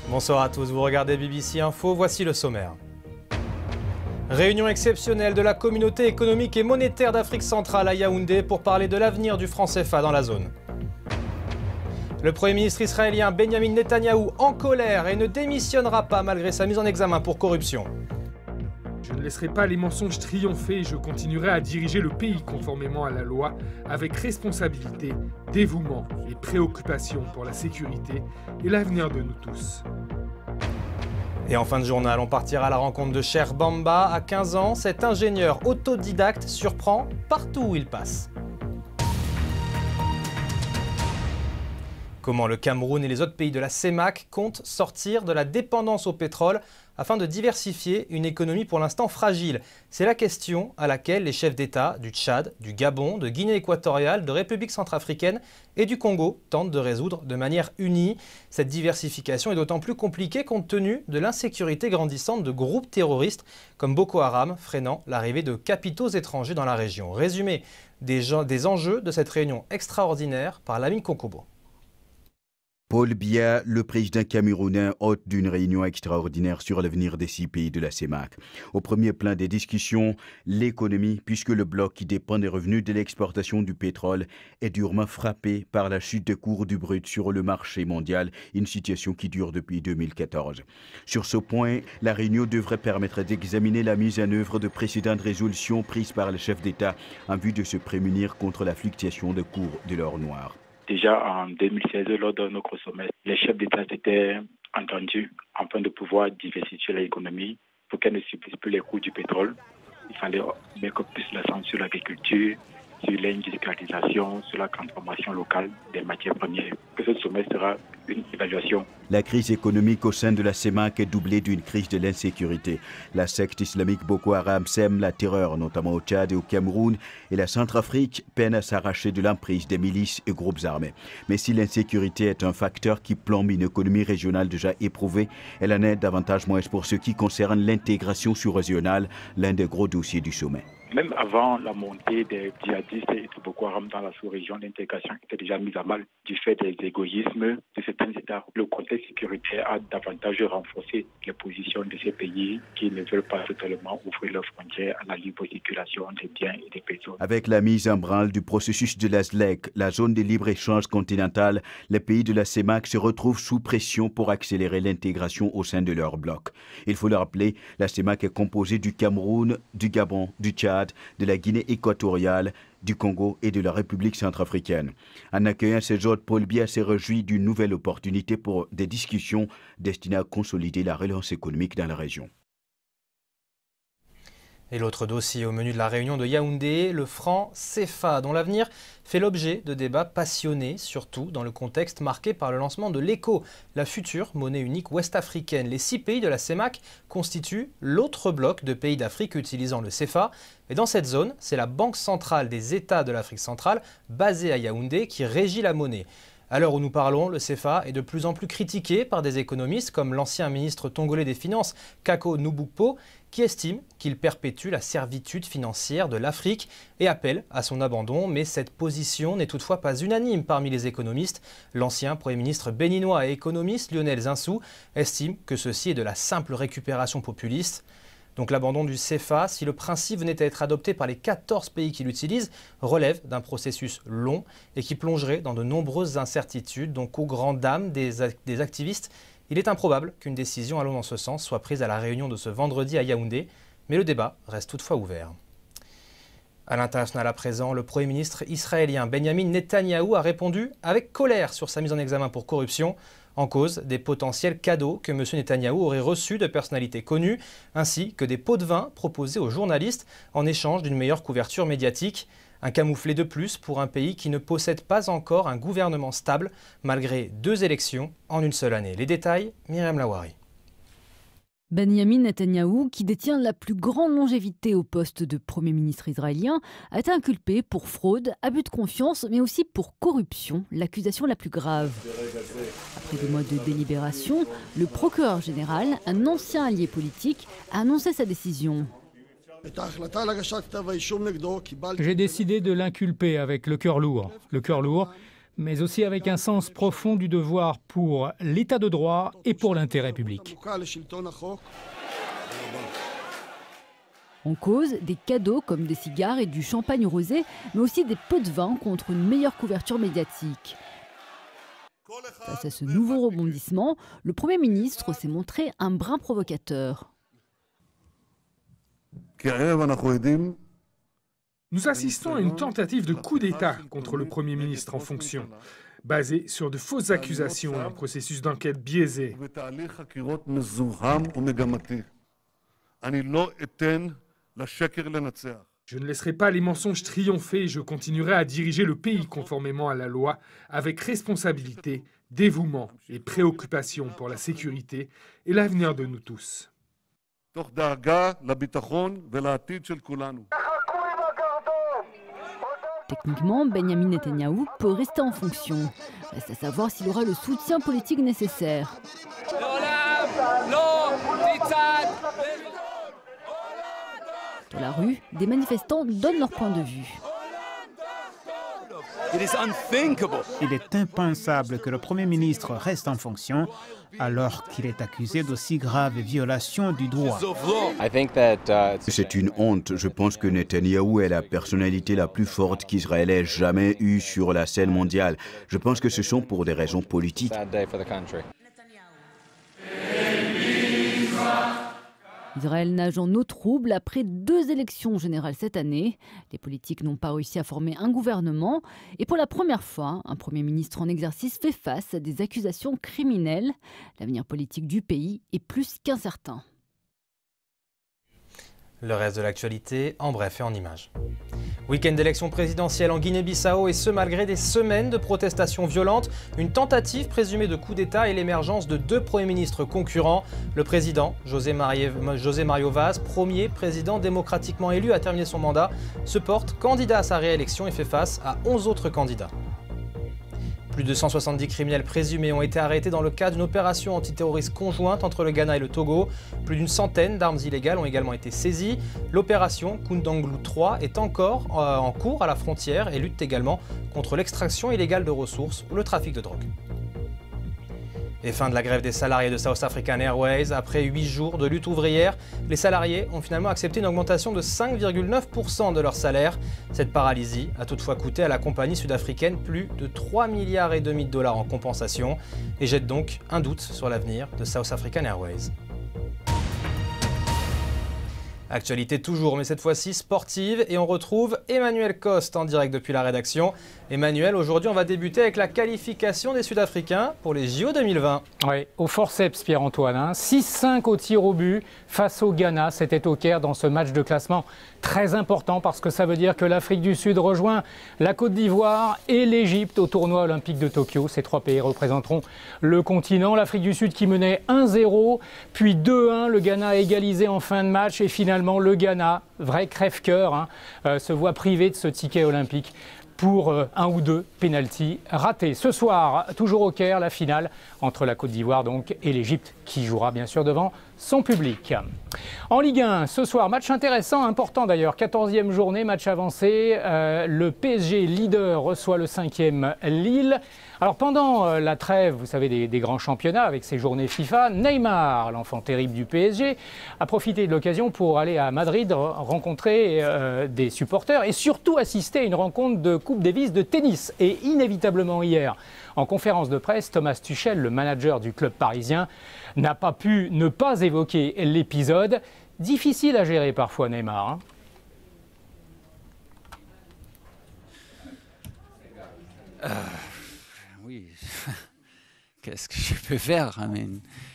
Bonsoir à tous, vous regardez BBC Info, voici le sommaire. Réunion exceptionnelle de la communauté économique et monétaire d'Afrique centrale à Yaoundé pour parler de l'avenir du franc CFA dans la zone. Le Premier ministre israélien Benjamin Netanyahou en colère et ne démissionnera pas malgré sa mise en examen pour corruption. Je ne laisserai pas les mensonges triompher et je continuerai à diriger le pays conformément à la loi, avec responsabilité, dévouement et préoccupation pour la sécurité et l'avenir de nous tous. Et en fin de journal, on partira à la rencontre de Cher Bamba. À 15 ans, cet ingénieur autodidacte surprend partout où il passe. Comment le Cameroun et les autres pays de la CEMAC comptent sortir de la dépendance au pétrole afin de diversifier une économie pour l'instant fragile? C'est la question à laquelle les chefs d'État du Tchad, du Gabon, de Guinée équatoriale, de République centrafricaine et du Congo tentent de résoudre de manière unie. Cette diversification est d'autant plus compliquée compte tenu de l'insécurité grandissante de groupes terroristes comme Boko Haram, freinant l'arrivée de capitaux étrangers dans la région. Résumé des enjeux de cette réunion extraordinaire par Lamine Konkobo. Paul Biya, le président camerounais, hôte d'une réunion extraordinaire sur l'avenir des 6 pays de la CEMAC. Au premier plan des discussions, l'économie, puisque le bloc qui dépend des revenus de l'exportation du pétrole est durement frappé par la chute des cours du brut sur le marché mondial, une situation qui dure depuis 2014. Sur ce point, la réunion devrait permettre d'examiner la mise en œuvre de précédentes résolutions prises par les chefs d'État en vue de se prémunir contre la fluctuation des cours de l'or noir. Déjà en 2016, lors de notre sommet, les chefs d'État s'étaient entendus afin de pouvoir diversifier l'économie pour qu'elle ne subisse plus les coûts du pétrole. Il fallait mettre plus l'accent sur l'agriculture, sur l'industrialisation, sur la transformation locale des matières premières. Que ce sommet sera une évaluation. La crise économique au sein de la CEMAC est doublée d'une crise de l'insécurité. La secte islamique Boko Haram sème la terreur, notamment au Tchad et au Cameroun, et la Centrafrique peine à s'arracher de l'emprise des milices et groupes armés. Mais si l'insécurité est un facteur qui plombe une économie régionale déjà éprouvée, elle en est davantage moins pour ce qui concerne l'intégration sous-régionale, l'un des gros dossiers du sommet. Même avant la montée des djihadistes et de Boko Haram dans la sous-région, l'intégration était déjà mise à mal du fait des égoïsmes de certains États. Le contexte sécuritaire a davantage renforcé les positions de ces pays qui ne veulent pas totalement ouvrir leurs frontières à la libre circulation des biens et des personnes. Avec la mise en branle du processus de la ZLEC, la zone de libre-échange continentale, les pays de la CEMAC se retrouvent sous pression pour accélérer l'intégration au sein de leur bloc. Il faut le rappeler, la CEMAC est composée du Cameroun, du Gabon, du Tchad, de la Guinée équatoriale, du Congo et de la République centrafricaine. En accueillant ces hôtes, Paul Biya s'est réjoui d'une nouvelle opportunité pour des discussions destinées à consolider la relance économique dans la région. Et l'autre dossier au menu de la réunion de Yaoundé, le franc CFA, dont l'avenir fait l'objet de débats passionnés, surtout dans le contexte marqué par le lancement de l'ECO, la future monnaie unique ouest-africaine. Les 6 pays de la CEMAC constituent l'autre bloc de pays d'Afrique utilisant le CFA. Et dans cette zone, c'est la Banque centrale des États de l'Afrique centrale, basée à Yaoundé, qui régit la monnaie. À l'heure où nous parlons, le CFA est de plus en plus critiqué par des économistes comme l'ancien ministre tongolais des Finances, Kako Nubukpo, qui estime qu'il perpétue la servitude financière de l'Afrique et appelle à son abandon. Mais cette position n'est toutefois pas unanime parmi les économistes. L'ancien Premier ministre béninois et économiste Lionel Zinsou estime que ceci est de la simple récupération populiste. Donc l'abandon du CFA, si le principe venait à être adopté par les 14 pays qui l'utilisent, relève d'un processus long et qui plongerait dans de nombreuses incertitudes. Donc aux grandes dames des activistes, il est improbable qu'une décision allant dans ce sens soit prise à la réunion de ce vendredi à Yaoundé, mais le débat reste toutefois ouvert. À l'international à présent, le Premier ministre israélien Benjamin Netanyahou a répondu avec colère sur sa mise en examen pour corruption. En cause, des potentiels cadeaux que M. Netanyahou aurait reçus de personnalités connues, ainsi que des pots de vin proposés aux journalistes en échange d'une meilleure couverture médiatique. Un camouflet de plus pour un pays qui ne possède pas encore un gouvernement stable, malgré 2 élections en une seule année. Les détails, Myriam Lawari. Benyamin Netanyahou, qui détient la plus grande longévité au poste de Premier ministre israélien, a été inculpé pour fraude, abus de confiance, mais aussi pour corruption, l'accusation la plus grave. Après 2 mois de délibération, le procureur général, un ancien allié politique, a annoncé sa décision. J'ai décidé de l'inculper avec le cœur lourd, mais aussi avec un sens profond du devoir pour l'état de droit et pour l'intérêt public. En cause, des cadeaux comme des cigares et du champagne rosé, mais aussi des pots de vin contre une meilleure couverture médiatique. Face à ce nouveau rebondissement, le Premier ministre s'est montré un brin provocateur. Nous assistons à une tentative de coup d'État contre le Premier ministre en fonction, basée sur de fausses accusations et un processus d'enquête biaisé. Je ne laisserai pas les mensonges triompher et je continuerai à diriger le pays conformément à la loi, avec responsabilité, dévouement et préoccupation pour la sécurité et l'avenir de nous tous. Techniquement, Benyamin Netanyahou peut rester en fonction. Reste à savoir s'il aura le soutien politique nécessaire. Dans la rue, des manifestants donnent leur point de vue. Il est impensable que le Premier ministre reste en fonction alors qu'il est accusé d'aussi graves violations du droit. C'est une honte. Je pense que Netanyahou est la personnalité la plus forte qu'Israël ait jamais eue sur la scène mondiale. Je pense que ce sont pour des raisons politiques. Israël nage en eau trouble après 2 élections générales cette année. Les politiques n'ont pas réussi à former un gouvernement. Et pour la première fois, un Premier ministre en exercice fait face à des accusations criminelles. L'avenir politique du pays est plus qu'incertain. Le reste de l'actualité, en bref et en images. Week-end d'élection présidentielle en Guinée-Bissau et ce malgré des semaines de protestations violentes, une tentative présumée de coup d'État et l'émergence de 2 premiers ministres concurrents. Le président, José Mario Vaz, premier président démocratiquement élu à terminer son mandat, se porte candidat à sa réélection et fait face à 11 autres candidats. Plus de 170 criminels présumés ont été arrêtés dans le cadre d'une opération antiterroriste conjointe entre le Ghana et le Togo. Plus d'une centaine d'armes illégales ont également été saisies. L'opération Kundanglu 3 est encore en cours à la frontière et lutte également contre l'extraction illégale de ressources ou le trafic de drogue. Et fin de la grève des salariés de South African Airways. Après 8 jours de lutte ouvrière, les salariés ont finalement accepté une augmentation de 5,9% de leur salaire. Cette paralysie a toutefois coûté à la compagnie sud-africaine plus de 3,5 milliards de dollars en compensation et jette donc un doute sur l'avenir de South African Airways. Actualité toujours, mais cette fois-ci sportive, et on retrouve Emmanuel Coste en direct depuis la rédaction. Emmanuel, aujourd'hui on va débuter avec la qualification des Sud-Africains pour les JO 2020. Oui, au forceps Pierre-Antoine, 6-5 au tir au but face au Ghana, c'était au Caire dans ce match de classement très important parce que ça veut dire que l'Afrique du Sud rejoint la Côte d'Ivoire et l'Égypte au tournoi olympique de Tokyo. Ces 3 pays représenteront le continent. L'Afrique du Sud qui menait 1-0, puis 2-1, le Ghana a égalisé en fin de match et finalement le Ghana, vrai crève-cœur, se voit privé de ce ticket olympique pour 1 ou 2 pénaltys ratés. Ce soir, toujours au Caire, la finale entre la Côte d'Ivoire donc et l'Égypte qui jouera bien sûr devant son public. En Ligue 1, ce soir, match intéressant, important d'ailleurs, 14e journée, match avancé. Le PSG leader reçoit le 5e Lille. Alors pendant la trêve, vous savez, des grands championnats avec ces journées FIFA, Neymar, l'enfant terrible du PSG, a profité de l'occasion pour aller à Madrid rencontrer des supporters et surtout assister à une rencontre de Coupe Davis de tennis. Et inévitablement hier, en conférence de presse, Thomas Tuchel, le manager du club parisien, n'a pas pu ne pas évoquer l'épisode. Difficile à gérer parfois, Neymar. Oui, qu'est-ce que je peux faire?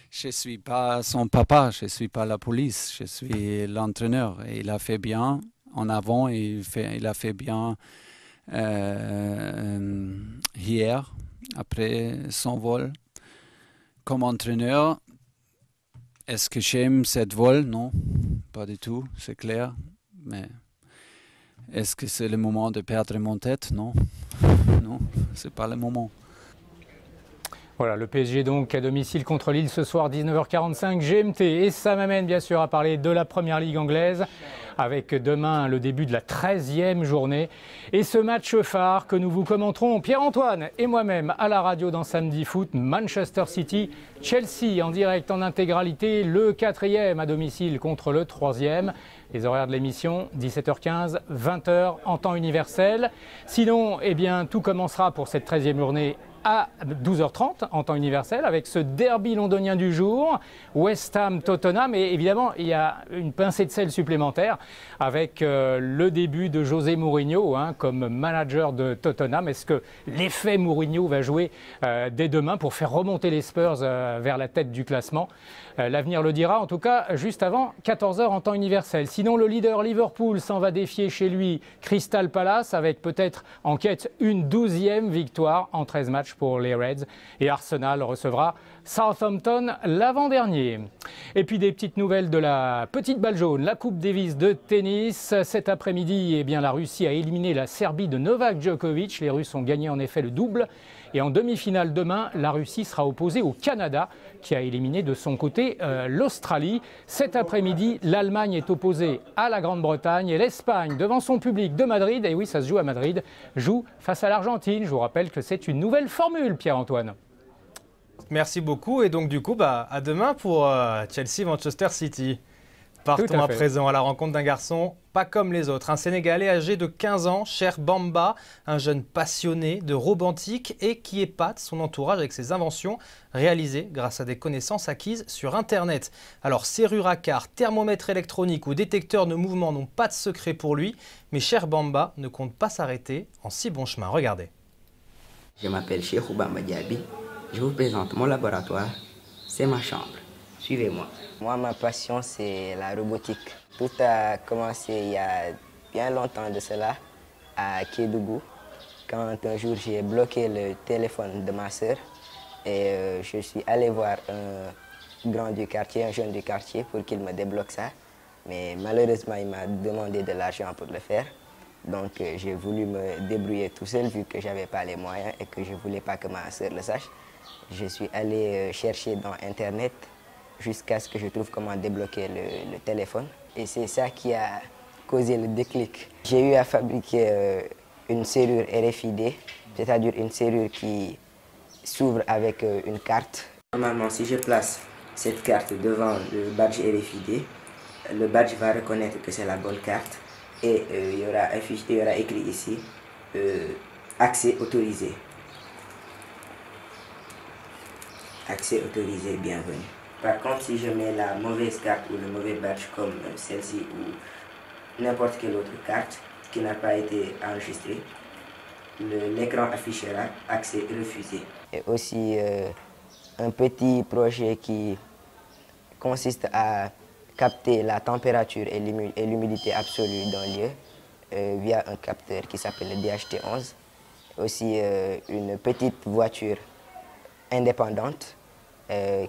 Je ne suis pas son papa, je ne suis pas la police, je suis l'entraîneur. Et il a fait bien en avant, et il a fait bien hier, après son vol. Comme entraîneur, Est-ce que j'aime cette vol? Non, pas du tout, c'est clair. Mais est-ce que c'est le moment de perdre mon tête? Non, non, c'est pas le moment. Voilà, le PSG donc à domicile contre Lille ce soir 19h45 GMT. Et ça m'amène bien sûr à parler de la Première Ligue anglaise avec demain le début de la 13e journée. Et ce match phare que nous vous commenterons, Pierre-Antoine et moi-même à la radio dans Samedi Foot, Manchester City, Chelsea en direct en intégralité, le 4e à domicile contre le 3e. Les horaires de l'émission, 17h15, 20h en temps universel. Sinon, eh bien, tout commencera pour cette 13e journée à 12h30 en temps universel avec ce derby londonien du jour, West Ham-Tottenham. Et évidemment, il y a une pincée de sel supplémentaire avec le début de José Mourinho comme manager de Tottenham. Est-ce que l'effet Mourinho va jouer dès demain pour faire remonter les Spurs vers la tête du classement? L'avenir le dira, en tout cas juste avant 14h en temps universel. Sinon, le leader Liverpool s'en va défier chez lui Crystal Palace avec peut-être en quête une 12e victoire en 13 matchs pour les Reds. Et Arsenal recevra Southampton l'avant-dernier. Et puis des petites nouvelles de la petite balle jaune, la Coupe Davis de tennis. Cet après-midi, eh bien, la Russie a éliminé la Serbie de Novak Djokovic. Les Russes ont gagné en effet le double. Et en demi-finale demain, la Russie sera opposée au Canada qui a éliminé de son côté l'Australie. Cet après-midi, l'Allemagne est opposée à la Grande-Bretagne et l'Espagne, devant son public de Madrid, et oui, ça se joue à Madrid, joue face à l'Argentine. Je vous rappelle que c'est une nouvelle formule, Pierre-Antoine. Merci beaucoup. Et donc du coup, à demain pour Chelsea-Manchester City. Partons à présent à la rencontre d'un garçon pas comme les autres. Un Sénégalais âgé de 15 ans, Cheikh Bamba, un jeune passionné de robantique et qui épate son entourage avec ses inventions réalisées grâce à des connaissances acquises sur Internet. Alors serrure à quart, thermomètre électronique ou détecteur de mouvement n'ont pas de secret pour lui, mais Cheikh Bamba ne compte pas s'arrêter en si bon chemin. Regardez. Je m'appelle Cheikh Bamba Diaby. Je vous présente mon laboratoire. C'est ma chambre. Suivez-moi. Moi, ma passion, c'est la robotique. Tout a commencé il y a bien longtemps de cela, à Kédougou, quand un jour j'ai bloqué le téléphone de ma sœur et je suis allé voir un grand du quartier, un jeune du quartier, pour qu'il me débloque ça. Mais malheureusement, il m'a demandé de l'argent pour le faire. Donc j'ai voulu me débrouiller tout seul vu que je n'avais pas les moyens et que je ne voulais pas que ma sœur le sache. Je suis allé chercher dans Internet jusqu'à ce que je trouve comment débloquer le téléphone. Et c'est ça qui a causé le déclic. J'ai eu à fabriquer une serrure RFID, c'est-à-dire une serrure qui s'ouvre avec une carte. Normalement, si je place cette carte devant le badge RFID, le badge va reconnaître que c'est la bonne carte et il y aura écrit ici accès autorisé. Accès autorisé, bienvenue. Par contre, si je mets la mauvaise carte ou le mauvais badge comme celle-ci ou n'importe quelle autre carte qui n'a pas été enregistrée, l'écran affichera accès refusé. Et aussi un petit projet qui consiste à capter la température et l'humidité absolue d'un lieu via un capteur qui s'appelle le DHT11. Aussi une petite voiture indépendante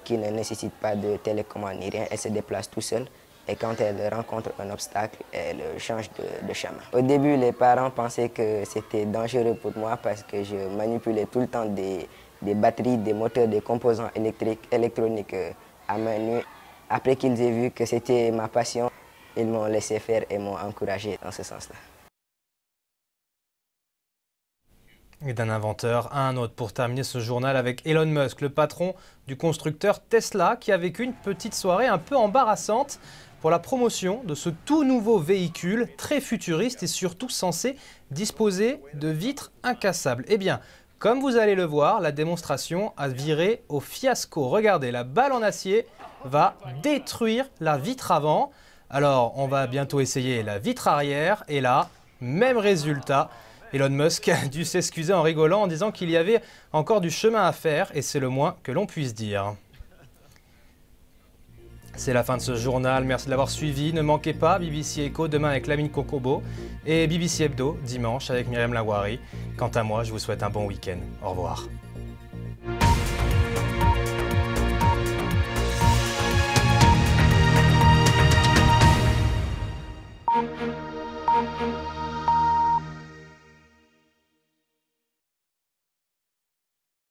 qui ne nécessite pas de télécommande ni rien. Elle se déplace tout seule et quand elle rencontre un obstacle, elle change de chemin. Au début, les parents pensaient que c'était dangereux pour moi parce que je manipulais tout le temps des batteries, des moteurs, des composants électroniques à main nue. Après qu'ils aient vu que c'était ma passion, ils m'ont laissé faire et m'ont encouragé dans ce sens-là. Et d'un inventeur à un autre pour terminer ce journal avec Elon Musk, le patron du constructeur Tesla, qui a vécu une petite soirée un peu embarrassante pour la promotion de ce tout nouveau véhicule très futuriste et surtout censé disposer de vitres incassables. Eh bien, comme vous allez le voir, la démonstration a viré au fiasco. Regardez, la balle en acier va détruire la vitre avant. Alors, on va bientôt essayer la vitre arrière et là, même résultat. Elon Musk a dû s'excuser en rigolant en disant qu'il y avait encore du chemin à faire et c'est le moins que l'on puisse dire. C'est la fin de ce journal, merci de l'avoir suivi. Ne manquez pas BBC Echo demain avec Lamine Kokobo et BBC Hebdo dimanche avec Myriam Lawari. Quant à moi, je vous souhaite un bon week-end. Au revoir.